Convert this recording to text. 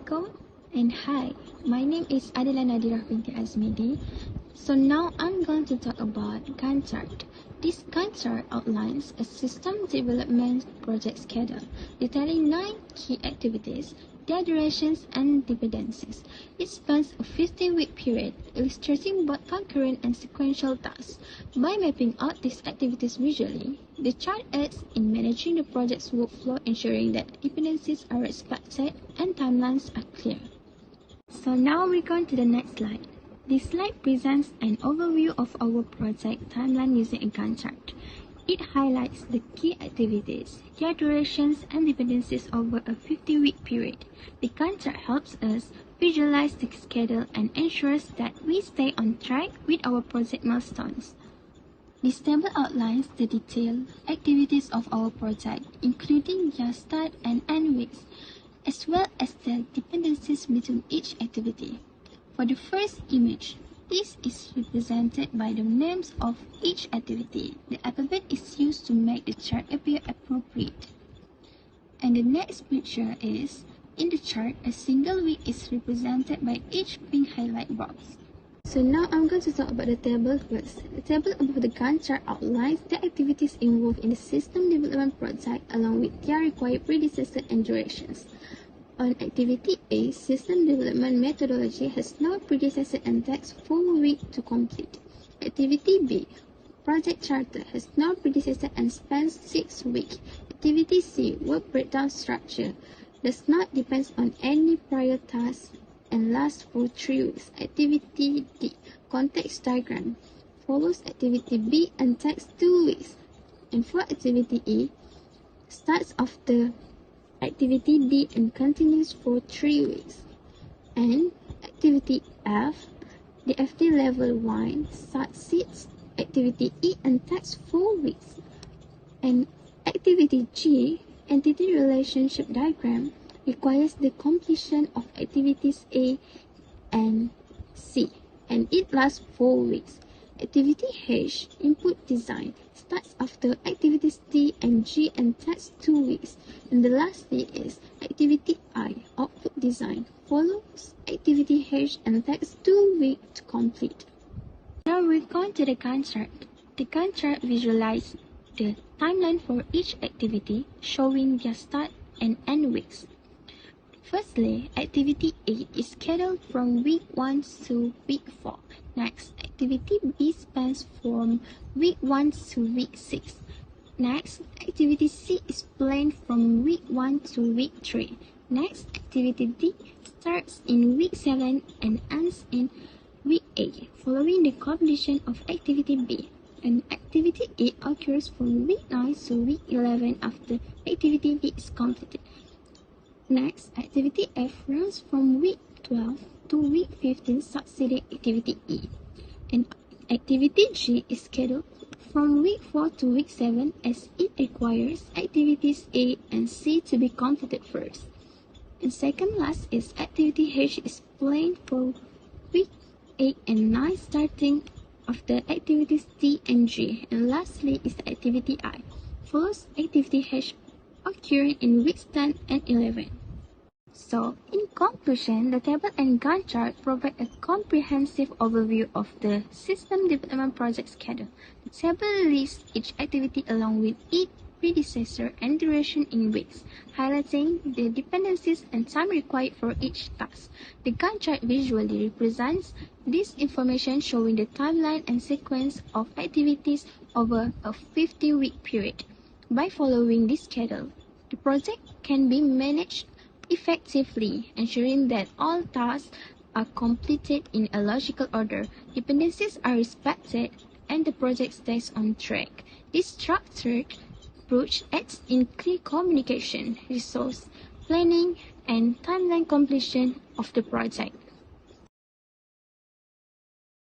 Assalamualaikum and hi, my name is Adilah Nadhirah binti AZMIDI. So now I'm going to talk about Gantt chart. This Gantt chart outlines a system development project schedule detailing 9 key activities, their durations and dependencies. It spans a 15-week period, illustrating both concurrent and sequential tasks. By mapping out these activities visually, the chart aids in managing the project's workflow, ensuring that dependencies are respected and timelines are clear. So now we go on to the next slide. This slide presents an overview of our project timeline using a Gantt chart. It highlights the key activities, their durations, and dependencies over a 50-week period. The Gantt chart helps us visualize the schedule and ensures that we stay on track with our project milestones. This table outlines the detailed activities of our project, including their start and end weeks, as well as the dependencies between each activity. For the first image, this is represented by the names of each activity. The alphabet is used to make the chart appear appropriate. And the next picture is, in the chart, a single week is represented by each pink highlight box. So now I'm going to talk about the table first. The table above the Gantt chart outlines the activities involved in the system development project along with their required predecessor and durations. On Activity A, System Development Methodology has no predecessor and takes 4 weeks to complete. Activity B, Project Charter has no predecessor and spans 6 weeks. Activity C, Work Breakdown Structure, does not depend on any prior task and lasts for 3 weeks. Activity D, Context Diagram, follows Activity B and takes 2 weeks. And for Activity E, starts after Activity D and continues for 3 weeks. And Activity F, the FD Level 1 succeeds Activity E and takes 4 weeks. And Activity G, Entity Relationship Diagram, requires the completion of Activities A and C, and it lasts 4 weeks. Activity H, Input Design, starts after Activities D and G and takes 2 weeks. And the last is Activity I, Output Design, follows Activity H and takes 2 weeks to complete. Now we're going to the Gantt chart. The Gantt chart visualizes the timeline for each activity, showing their start and end weeks. Firstly, Activity A is scheduled from week 1 to week 4. Next, Activity B spans from week 1 to week 6. Next, Activity C is planned from week 1 to week 3. Next, Activity D starts in week 7 and ends in week 8, following the completion of Activity B. And Activity E occurs from week 9 to week 11 after Activity B is completed. Next, Activity F runs from week 12 to week 15, succeeding Activity E. And Activity G is scheduled from week 4 to week 7 as it requires Activities A and C to be completed first. And second last is Activity H is planned for week 8 and 9 starting after Activities D and G. And lastly is Activity I, follows Activity H occurring in weeks 10 and 11. So, in conclusion, the table and Gantt chart provide a comprehensive overview of the system development project schedule. The table lists each activity along with its predecessor and duration in weeks, highlighting the dependencies and time required for each task. The Gantt chart visually represents this information, showing the timeline and sequence of activities over a 50-week period. By following this schedule, the project can be managed effectively, ensuring that all tasks are completed in a logical order, dependencies are respected, and the project stays on track. This structured approach aids in clear communication, resource planning, and timeline completion of the project.